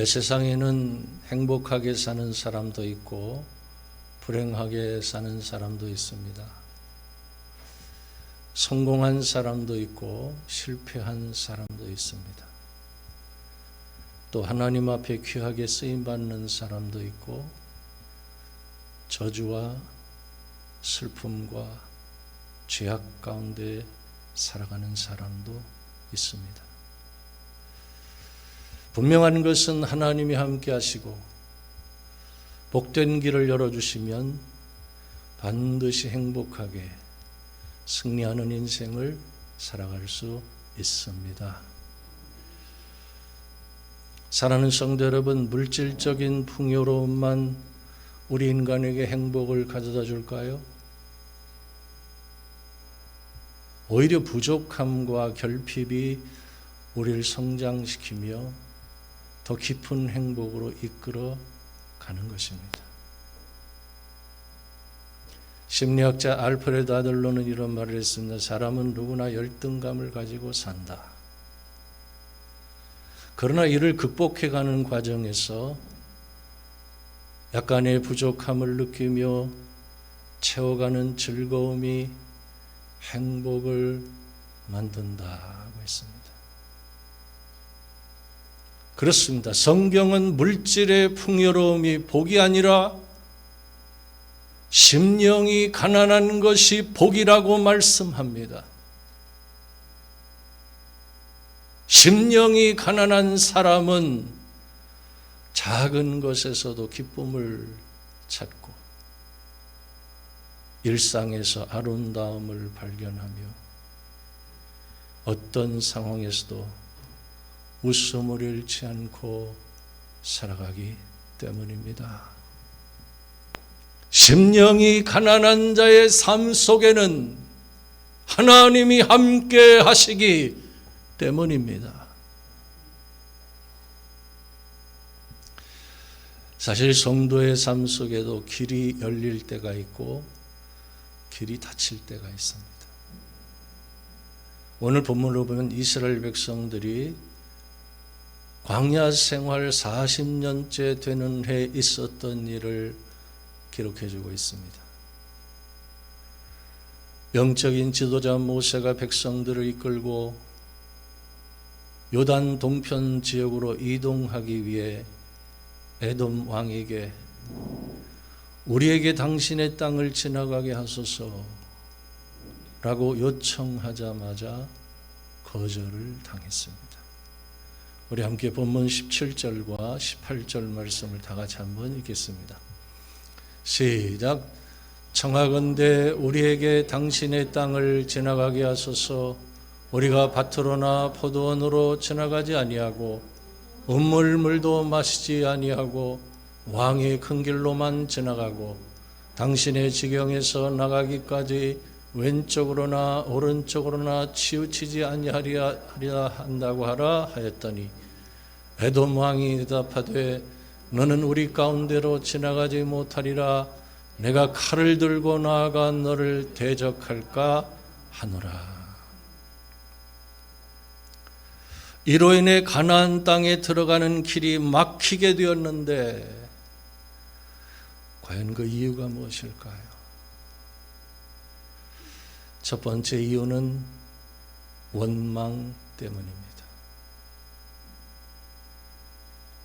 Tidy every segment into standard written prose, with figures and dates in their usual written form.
세상에는 행복하게 사는 사람도 있고 불행하게 사는 사람도 있습니다. 성공한 사람도 있고 실패한 사람도 있습니다. 또 하나님 앞에 귀하게 쓰임받는 사람도 있고 저주와 슬픔과 죄악 가운데 살아가는 사람도 있습니다. 분명한 것은 하나님이 함께 하시고 복된 길을 열어주시면 반드시 행복하게 승리하는 인생을 살아갈 수 있습니다. 사랑하는 성도 여러분, 물질적인 풍요로움만 우리 인간에게 행복을 가져다 줄까요? 오히려 부족함과 결핍이 우리를 성장시키며 더 깊은 행복으로 이끌어 가는 것입니다. 심리학자 알프레드 아들러는 이런 말을 했습니다. 사람은 누구나 열등감을 가지고 산다. 그러나 이를 극복해가는 과정에서 약간의 부족함을 느끼며 채워가는 즐거움이 행복을 만든다고 했습니다. 그렇습니다. 성경은 물질의 풍요로움이 복이 아니라 심령이 가난한 것이 복이라고 말씀합니다. 심령이 가난한 사람은 작은 것에서도 기쁨을 찾고 일상에서 아름다움을 발견하며 어떤 상황에서도 웃음을 잃지 않고 살아가기 때문입니다. 심령이 가난한 자의 삶 속에는 하나님이 함께 하시기 때문입니다. 사실 성도의 삶 속에도 길이 열릴 때가 있고 길이 닫힐 때가 있습니다. 오늘 본문으로 보면 이스라엘 백성들이 광야 생활 40년째 되는 해에 있었던 일을 기록해주고 있습니다. 영적인 지도자 모세가 백성들을 이끌고 요단 동편 지역으로 이동하기 위해 에돔 왕에게 우리에게 당신의 땅을 지나가게 하소서라고 요청하자마자 거절을 당했습니다. 우리 함께 본문 17절과 18절 말씀을 다 같이 한번 읽겠습니다. 시작. 청하건대 우리에게 당신의 땅을 지나가게 하소서. 우리가 밭으로나 포도원으로 지나가지 아니하고 음물물도 마시지 아니하고 왕의 큰 길로만 지나가고 당신의 지경에서 나가기까지 왼쪽으로나 오른쪽으로나 치우치지 아니하리라 한다고 하라 하였더니 에돔 왕이 대답하되 너는 우리 가운데로 지나가지 못하리라. 내가 칼을 들고 나아가 너를 대적할까 하노라. 이로 인해 가나안 땅에 들어가는 길이 막히게 되었는데 과연 그 이유가 무엇일까요? 첫 번째 이유는 원망 때문입니다.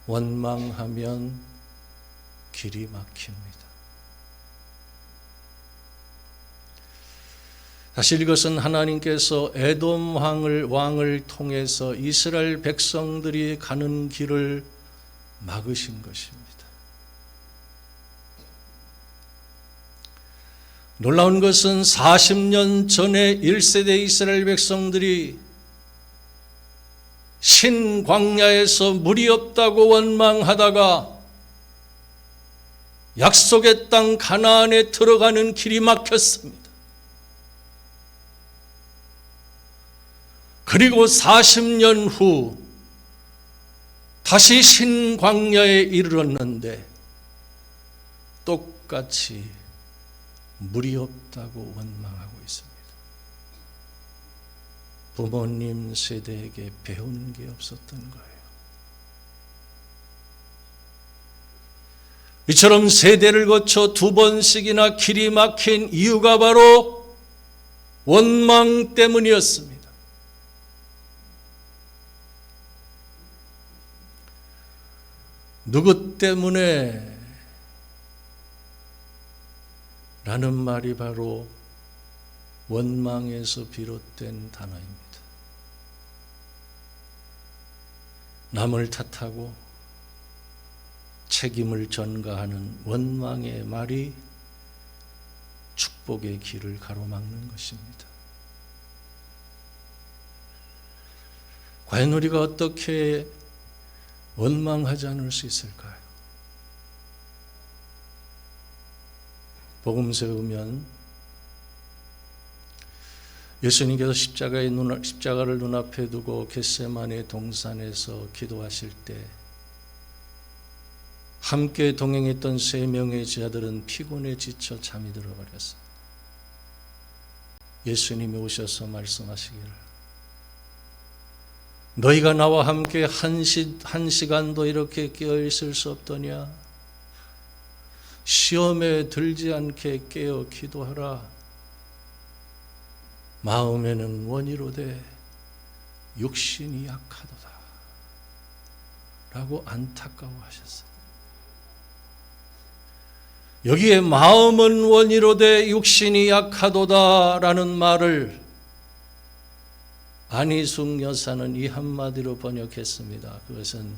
원망하면 길이 막힙니다. 사실 이것은 하나님께서 에돔 왕을 통해서 이스라엘 백성들이 가는 길을 막으신 것입니다. 놀라운 것은 40년 전에 1세대 이스라엘 백성들이 신광야에서 물이 없다고 원망하다가 약속의 땅 가나안에 들어가는 길이 막혔습니다. 그리고 40년 후 다시 신광야에 이르렀는데 똑같이 물이 없다고 원망하고 있습니다. 부모님 세대에게 배운 게 없었던 거예요. 이처럼 세대를 거쳐 두 번씩이나 길이 막힌 이유가 바로 원망 때문이었습니다. 누구 때문에? 라는 말이 바로 원망에서 비롯된 단어입니다. 남을 탓하고 책임을 전가하는 원망의 말이 축복의 길을 가로막는 것입니다. 과연 우리가 어떻게 원망하지 않을 수 있을까요? 복음서에 보면 예수님께서 십자가를 눈앞에 두고 겟세마네 동산에서 기도하실 때 함께 동행했던 3명의 제자들은 피곤에 지쳐 잠이 들어버렸어요. 예수님이 오셔서 말씀하시기를, 너희가 나와 함께 한 시간도 이렇게 깨어있을 수 없더냐? 시험에 들지 않게 깨어 기도하라. 마음에는 원이로되 육신이 약하도다 라고 안타까워하셨어요. 여기에 마음은 원이로되 육신이 약하도다 라는 말을 안희숙 여사는 이 한마디로 번역했습니다. 그것은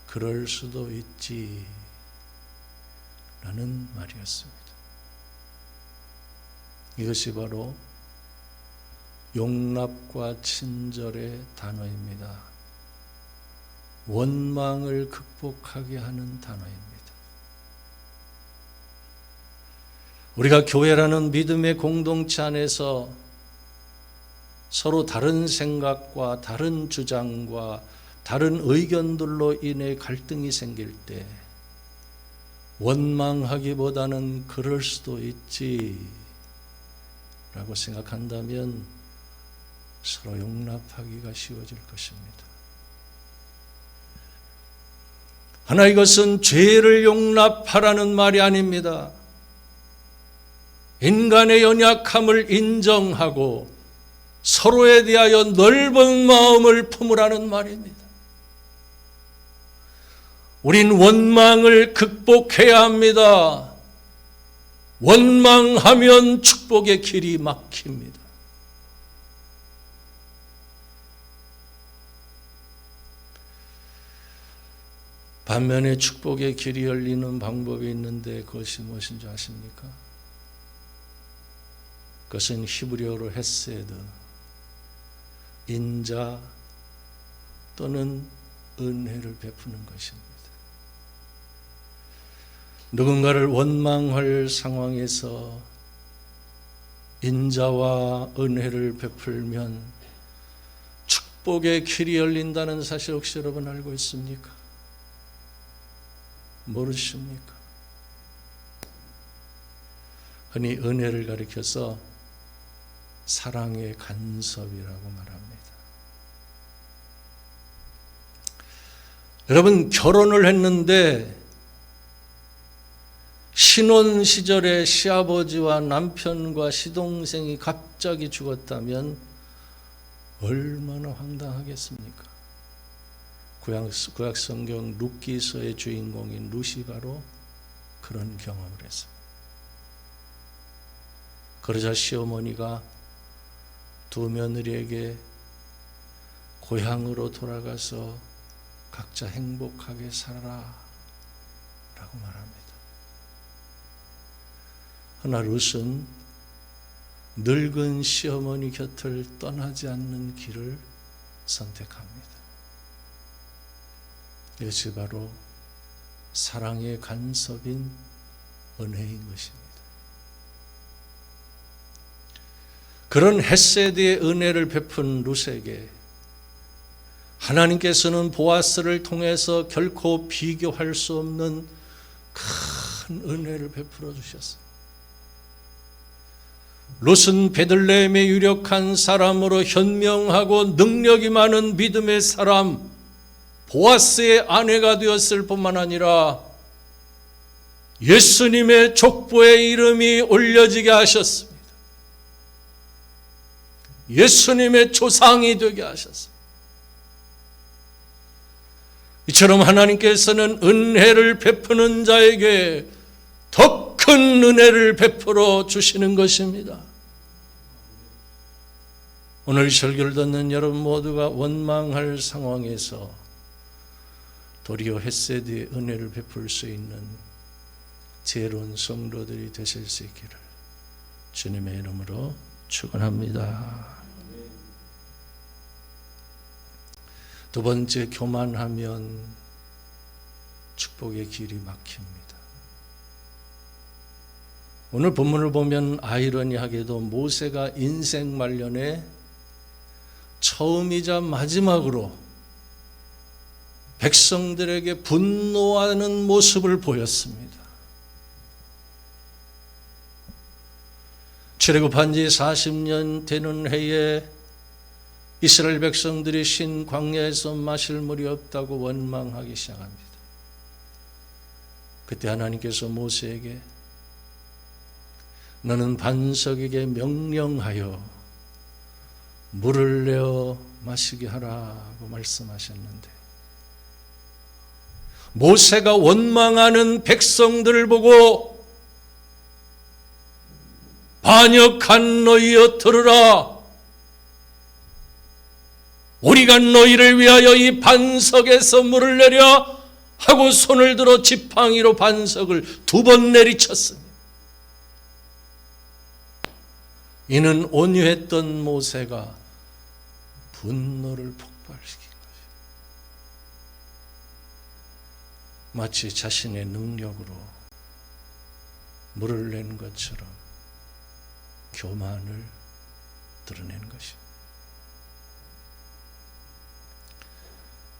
그럴 수도 있지 라는 말이었습니다. 이것이 바로 용납과 친절의 단어입니다. 원망을 극복하게 하는 단어입니다. 우리가 교회라는 믿음의 공동체 안에서 서로 다른 생각과 다른 주장과 다른 의견들로 인해 갈등이 생길 때 원망하기보다는 그럴 수도 있지 라고 생각한다면 서로 용납하기가 쉬워질 것입니다. 하나, 이것은 죄를 용납하라는 말이 아닙니다. 인간의 연약함을 인정하고 서로에 대하여 넓은 마음을 품으라는 말입니다. 우린 원망을 극복해야 합니다. 원망하면 축복의 길이 막힙니다. 반면에 축복의 길이 열리는 방법이 있는데 그것이 무엇인지 아십니까? 그것은 히브리어로 헤세드, 인자 또는 은혜를 베푸는 것입니다. 누군가를 원망할 상황에서 인자와 은혜를 베풀면 축복의 길이 열린다는 사실 혹시 여러분 알고 있습니까? 모르십니까? 흔히 은혜를 가리켜서 사랑의 간섭이라고 말합니다. 여러분, 결혼을 했는데 신혼 시절에 시아버지와 남편과 시동생이 갑자기 죽었다면 얼마나 황당하겠습니까? 구약 성경 룻기서의 주인공인 룻이 바로 그런 경험을 했습니다. 그러자 시어머니가 두 며느리에게 고향으로 돌아가서 각자 행복하게 살아라 라고 말합니다. 그러나 룻은 늙은 시어머니 곁을 떠나지 않는 길을 선택합니다. 이것이 바로 사랑의 간섭인 은혜인 것입니다. 그런 헤세드의 은혜를 베푼 룻에게 하나님께서는 보아스를 통해서 결코 비교할 수 없는 큰 은혜를 베풀어 주셨습니다. 룻은 베들레헴의 유력한 사람으로 현명하고 능력이 많은 믿음의 사람 보아스의 아내가 되었을 뿐만 아니라 예수님의 족보의 이름이 올려지게 하셨습니다. 예수님의 조상이 되게 하셨습니다. 이처럼 하나님께서는 은혜를 베푸는 자에게 더 큰 은혜를 베풀어 주시는 것입니다. 오늘 설교를 듣는 여러분 모두가 원망할 상황에서 도리어 헤세드의 은혜를 베풀 수 있는 지혜로운 성도들이 되실 수 있기를 주님의 이름으로 축원합니다. 두 번째, 교만하면 축복의 길이 막힙니다. 오늘 본문을 보면 아이러니하게도 모세가 인생 말년에 처음이자 마지막으로 백성들에게 분노하는 모습을 보였습니다. 출애굽한 지 40년 되는 해에 이스라엘 백성들이 신 광야에서 마실 물이 없다고 원망하기 시작합니다. 그때 하나님께서 모세에게 너는 반석에게 명령하여 물을 내어 마시게 하라고 말씀하셨는데, 모세가 원망하는 백성들을 보고 반역한 너희여 들으라, 우리가 너희를 위하여 이 반석에서 물을 내려 하고 손을 들어 지팡이로 반석을 2번 내리쳤습니다. 이는 온유했던 모세가 분노를 폭발시킨 것입니다. 마치 자신의 능력으로 물을 낸 것처럼 교만을 드러낸 것입니다.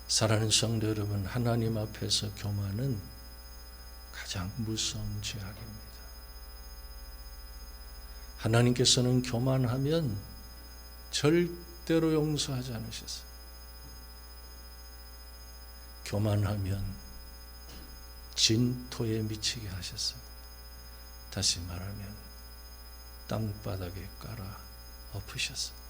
사랑하는 성도 여러분, 하나님 앞에서 교만은 가장 무서운 죄악입니다. 하나님께서는 교만하면 절대로 용서하지 않으셨어요. 교만하면 진토에 미치게 하셨습니다. 다시 말하면 땅바닥에 깔아 엎으셨습니다.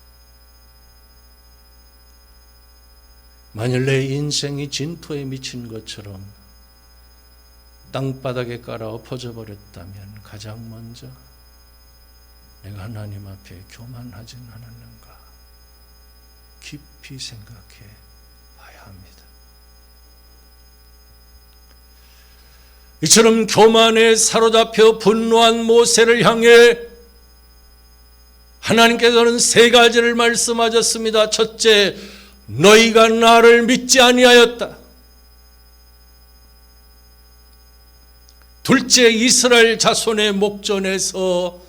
만일 내 인생이 진토에 미친 것처럼 땅바닥에 깔아 엎어져 버렸다면 가장 먼저 내가 하나님 앞에 교만하진 않았는가 깊이 생각해 봐야 합니다. 이처럼 교만에 사로잡혀 분노한 모세를 향해 하나님께서는 3가지를 말씀하셨습니다. 첫째, 너희가 나를 믿지 아니하였다. 둘째, 이스라엘 자손의 목전에서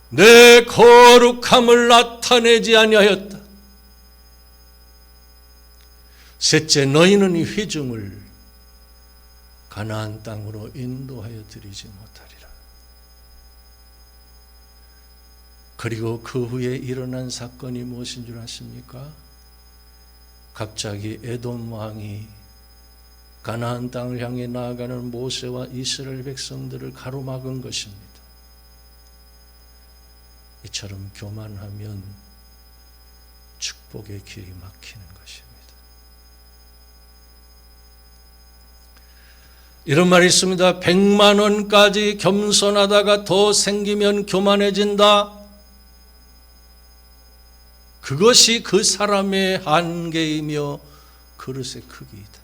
내 거룩함을 나타내지 아니하였다. 셋째, 너희는 이 회중을 가나안 땅으로 인도하여 드리지 못하리라. 그리고 그 후에 일어난 사건이 무엇인 줄 아십니까? 갑자기 에돔 왕이 가나안 땅을 향해 나아가는 모세와 이스라엘 백성들을 가로막은 것입니다. 이처럼 교만하면 축복의 길이 막히는 것입니다. 이런 말이 있습니다. 100만 원까지 겸손하다가 더 생기면 교만해진다. 그것이 그 사람의 한계이며 그릇의 크기이다.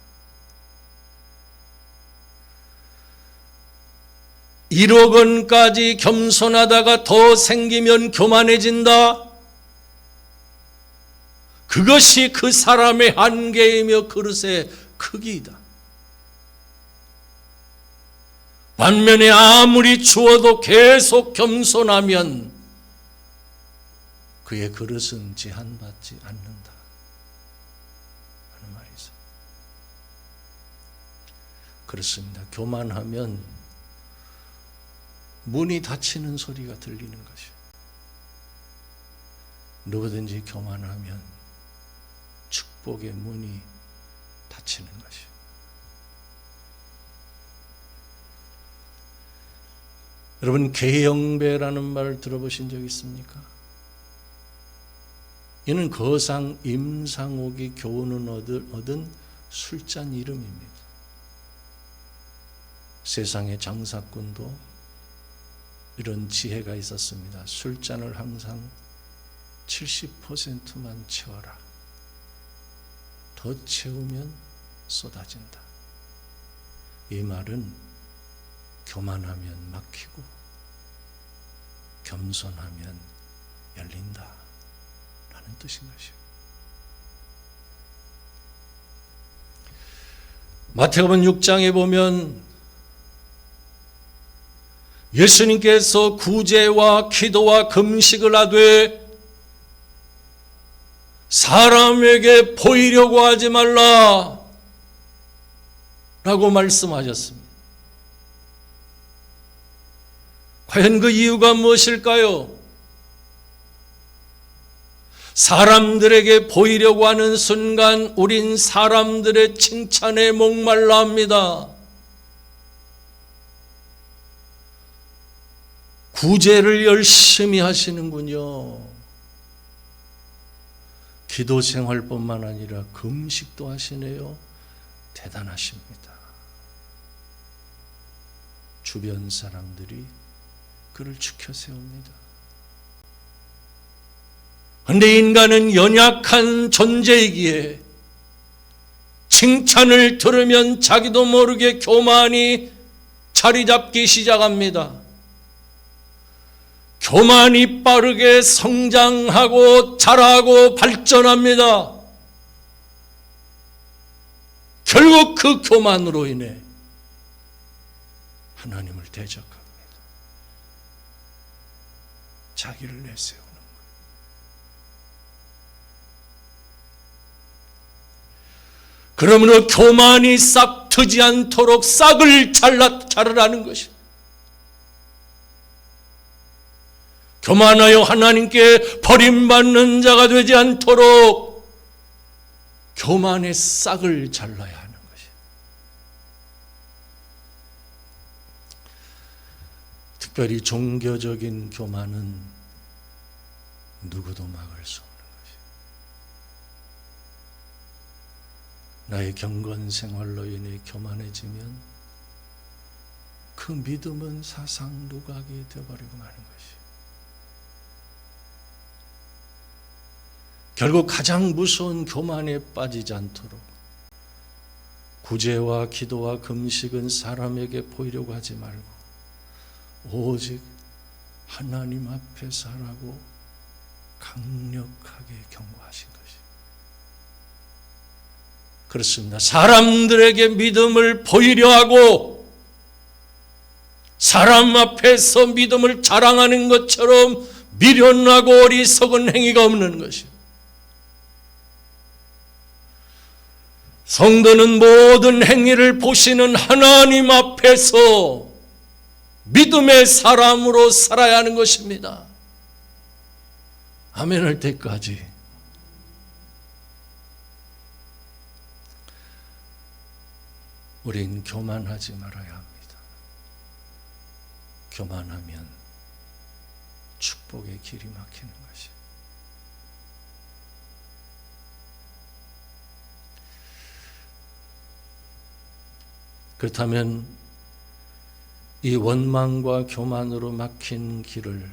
1억 원까지 겸손하다가 더 생기면 교만해진다. 그것이 그 사람의 한계이며 그릇의 크기이다. 반면에 아무리 주어도 계속 겸손하면 그의 그릇은 제한받지 않는다 하는 말이 있습니다. 그렇습니다. 교만하면 문이 닫히는 소리가 들리는 것이요. 누구든지 교만하면 축복의 문이 닫히는 것이요. 여러분, 계영배라는 말 들어보신 적 있습니까? 이는 거상 임상옥이 교훈을 얻은 술잔 이름입니다. 세상의 장사꾼도 이런 지혜가 있었습니다. 술잔을 항상 70%만 채워라. 더 채우면 쏟아진다. 이 말은 교만하면 막히고 겸손하면 열린다 라는 뜻인 것이요. 마태복음 6장에 보면 예수님께서 구제와 기도와 금식을 하되 사람에게 보이려고 하지 말라 라고 말씀하셨습니다. 과연 그 이유가 무엇일까요? 사람들에게 보이려고 하는 순간 우린 사람들의 칭찬에 목말라 합니다. 구제를 열심히 하시는군요. 기도 생활뿐만 아니라 금식도 하시네요. 대단하십니다. 주변 사람들이 그를 추켜 세웁니다. 그런데 인간은 연약한 존재이기에 칭찬을 들으면 자기도 모르게 교만이 자리 잡기 시작합니다. 교만이 빠르게 성장하고 자라고 발전합니다. 결국 그 교만으로 인해 하나님을 대적합니다. 자기를 내세우는 거예요. 그러므로 교만이 싹 트지 않도록 싹을 자르라는 것입니다. 교만하여 하나님께 버림받는 자가 되지 않도록 교만의 싹을 잘라야 하는 것이에요. 특별히 종교적인 교만은 누구도 막을 수 없는 것이에요. 나의 경건 생활로 인해 교만해지면 그 믿음은 사상 누각이 되어버리고 마는 것이에요. 결국 가장 무서운 교만에 빠지지 않도록 구제와 기도와 금식은 사람에게 보이려고 하지 말고 오직 하나님 앞에서 하라고 강력하게 경고하신 것이. 그렇습니다. 사람들에게 믿음을 보이려 하고 사람 앞에서 믿음을 자랑하는 것처럼 미련하고 어리석은 행위가 없는 것이. 성도는 모든 행위를 보시는 하나님 앞에서 믿음의 사람으로 살아야 하는 것입니다. 아멘 할 때까지. 우린 교만하지 말아야 합니다. 교만하면 축복의 길이 막히는 것이. 그렇다면 이 원망과 교만으로 막힌 길을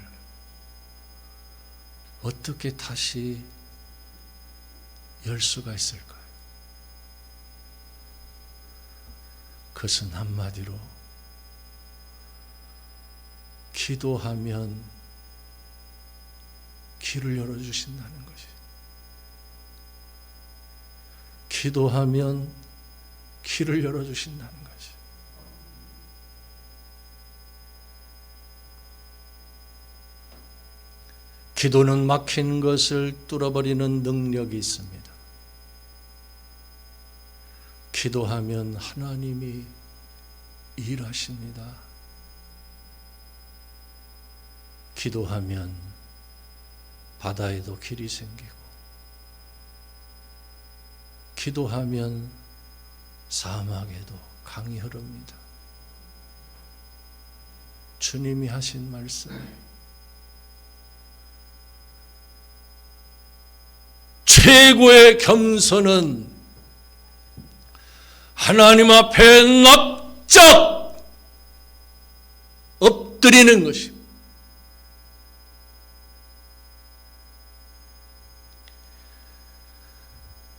어떻게 다시 열 수가 있을까요? 그것은 한마디로 기도하면 길을 열어주신다는 것이. 기도하면 길을 열어주신다는 것이. 기도는 막힌 것을 뚫어버리는 능력이 있습니다. 기도하면 하나님이 일하십니다. 기도하면 바다에도 길이 생기고, 기도하면 사막에도 강이 흐릅니다. 주님이 하신 말씀이에요. 최고의 겸손은 하나님 앞에 납작 엎드리는 것입니다.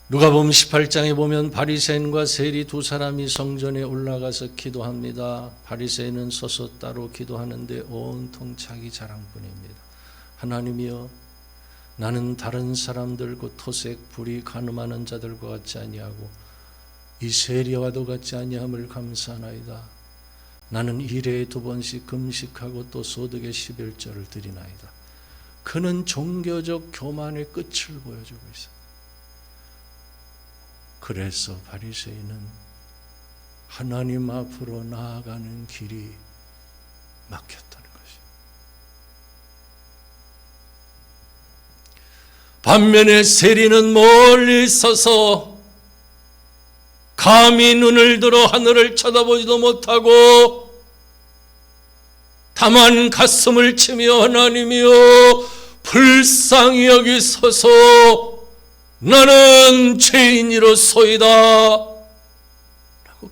누가복음 18장에 보면 바리새인과 세리 두 사람이 성전에 올라가서 기도합니다. 바리새인은 서서 따로 기도하는데 온통 자기 자랑뿐입니다. 하나님이여, 나는 다른 사람들 곧 토색, 불의, 간음하는 자들과 같지 아니하고 이 세리와도 같지 아니함을 감사하나이다. 나는 일에 2번씩 금식하고 또 소득의 11조를 드리나이다. 그는 종교적 교만의 끝을 보여주고 있습니다. 그래서 바리새인은 하나님 앞으로 나아가는 길이 막혔다는 것이죠. 반면에 세리는 멀리 서서 감히 눈을 들어 하늘을 쳐다보지도 못하고 다만 가슴을 치며 하나님이여 불쌍히 여기소서, 나는 죄인이로소이다 라고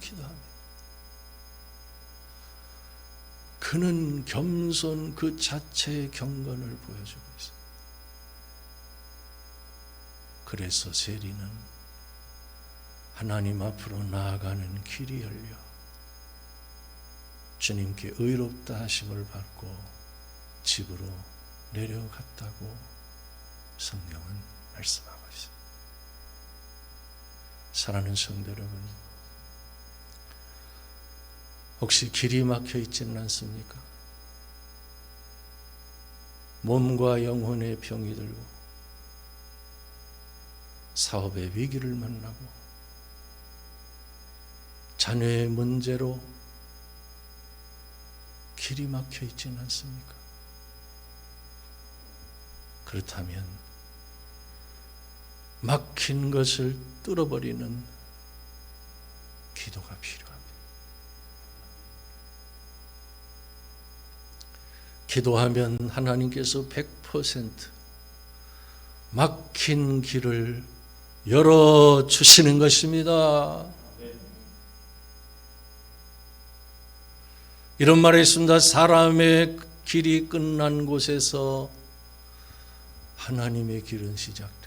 기도합니다. 그는 겸손 그 자체의 경건을 보여주고 있습니다. 그래서 세리는 하나님 앞으로 나아가는 길이 열려 주님께 의롭다 하심을 받고 집으로 내려갔다고 성경은 말씀합니다. 사랑하는 성도 여러분, 혹시 길이 막혀 있지는 않습니까? 몸과 영혼의 병이 들고 사업의 위기를 만나고 자녀의 문제로 길이 막혀 있지는 않습니까? 그렇다면 막힌 것을 뚫어버리는 기도가 필요합니다. 기도하면 하나님께서 100% 막힌 길을 열어주시는 것입니다. 이런 말이 있습니다. 사람의 길이 끝난 곳에서 하나님의 길은 시작된다.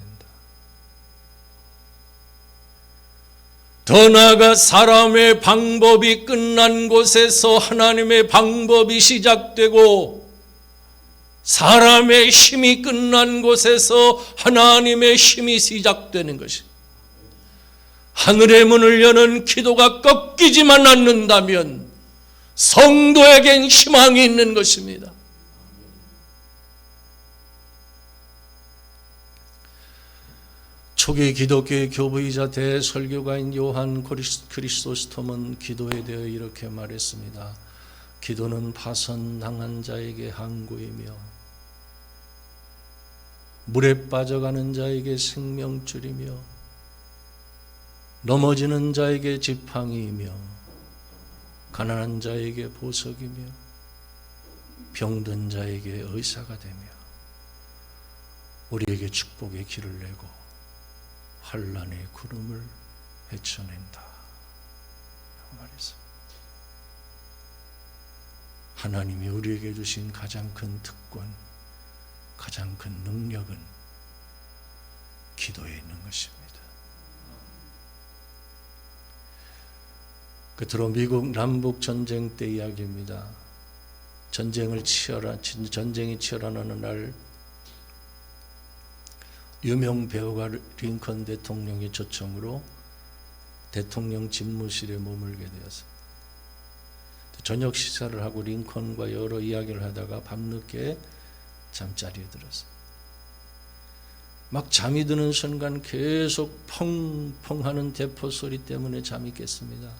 더 나아가 사람의 방법이 끝난 곳에서 하나님의 방법이 시작되고 사람의 힘이 끝난 곳에서 하나님의 힘이 시작되는 것입니다. 하늘의 문을 여는 기도가 꺾이지만 않는다면 성도에겐 희망이 있는 것입니다. 초기 기독교의 교부이자 대설교가인 요한 크리스토스톰은 기도에 대해 이렇게 말했습니다. 기도는 파선당한 자에게 항구이며 물에 빠져가는 자에게 생명줄이며 넘어지는 자에게 지팡이이며 가난한 자에게 보석이며 병든 자에게 의사가 되며 우리에게 축복의 길을 내고 환난의 구름을 헤쳐낸다 라고 말했습니다. 하나님이 우리에게 주신 가장 큰 특권, 가장 큰 능력은 기도에 있는 것입니다. 끝으로 미국 남북 전쟁 때 이야기입니다. 전쟁이 치열한 어느 날 유명 배우가 링컨 대통령의 초청으로 대통령 집무실에 머물게 되었습니다. 저녁 식사를 하고 링컨과 여러 이야기를 하다가 밤늦게 잠자리에 들었어요. 막 잠이 드는 순간 계속 펑펑하는 대포 소리 때문에 잠이 깼습니다.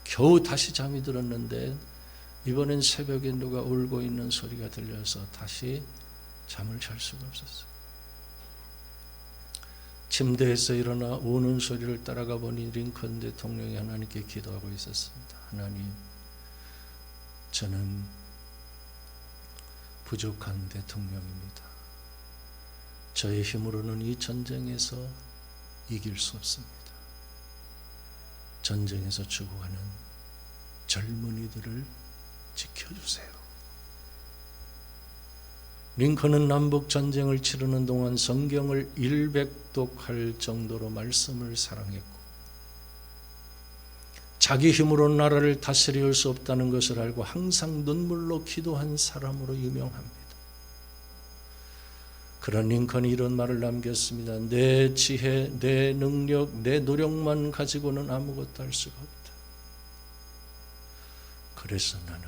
겨우 다시 잠이 들었는데 이번엔 새벽에 누가 울고 있는 소리가 들려서 다시 잠을 잘 수가 없었어요. 침대에서 일어나 우는 소리를 따라가 보니 링컨 대통령이 하나님께 기도하고 있었습니다. 하나님, 저는 부족한 대통령입니다. 저의 힘으로는 이 전쟁에서 이길 수 없습니다. 전쟁에서 죽어가는 젊은이들을 지켜주세요. 링컨은 남북 전쟁을 치르는 동안 성경을 100독할 정도로 말씀을 사랑했고 자기 힘으로 나라를 다스릴 수 없다는 것을 알고 항상 눈물로 기도한 사람으로 유명합니다. 그런 링컨이 이런 말을 남겼습니다. 내 지혜, 내 능력, 내 노력만 가지고는 아무것도 할 수가 없다. 그래서 나는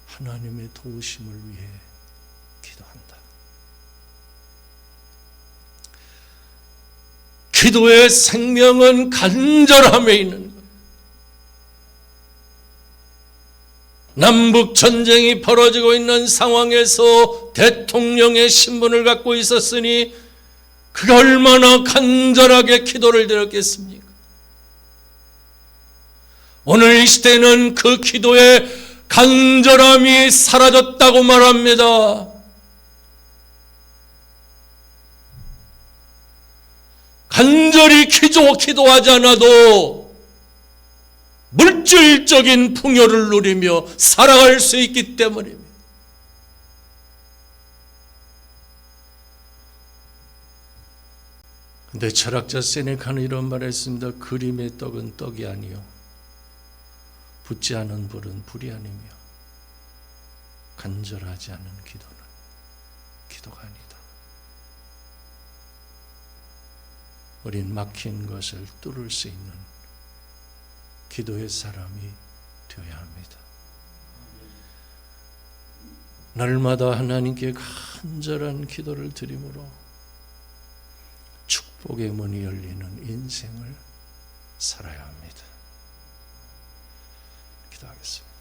하나님의 도우심을 위해 기도한다. 기도의 생명은 간절함에 있는 거예요. 남북 전쟁이 벌어지고 있는 상황에서 대통령의 신분을 갖고 있었으니 그가 얼마나 간절하게 기도를 드렸겠습니까? 오늘 이 시대는 그 기도의 간절함이 사라졌다고 말합니다. 간절히 기도하지 않아도 물질적인 풍요를 누리며 살아갈 수 있기 때문입니다. 근데 철학자 세네카는 이런 말을 했습니다. 그림의 떡은 떡이 아니요 붙지 않은 불은 불이 아니며 간절하지 않은 기도는 기도가 아니다. 우린 막힌 것을 뚫을 수 있는 기도의 사람이 되어야 합니다. 날마다 하나님께 간절한 기도를 드림으로 축복의 문이 열리는 인생을 살아야 합니다. 기도하겠습니다.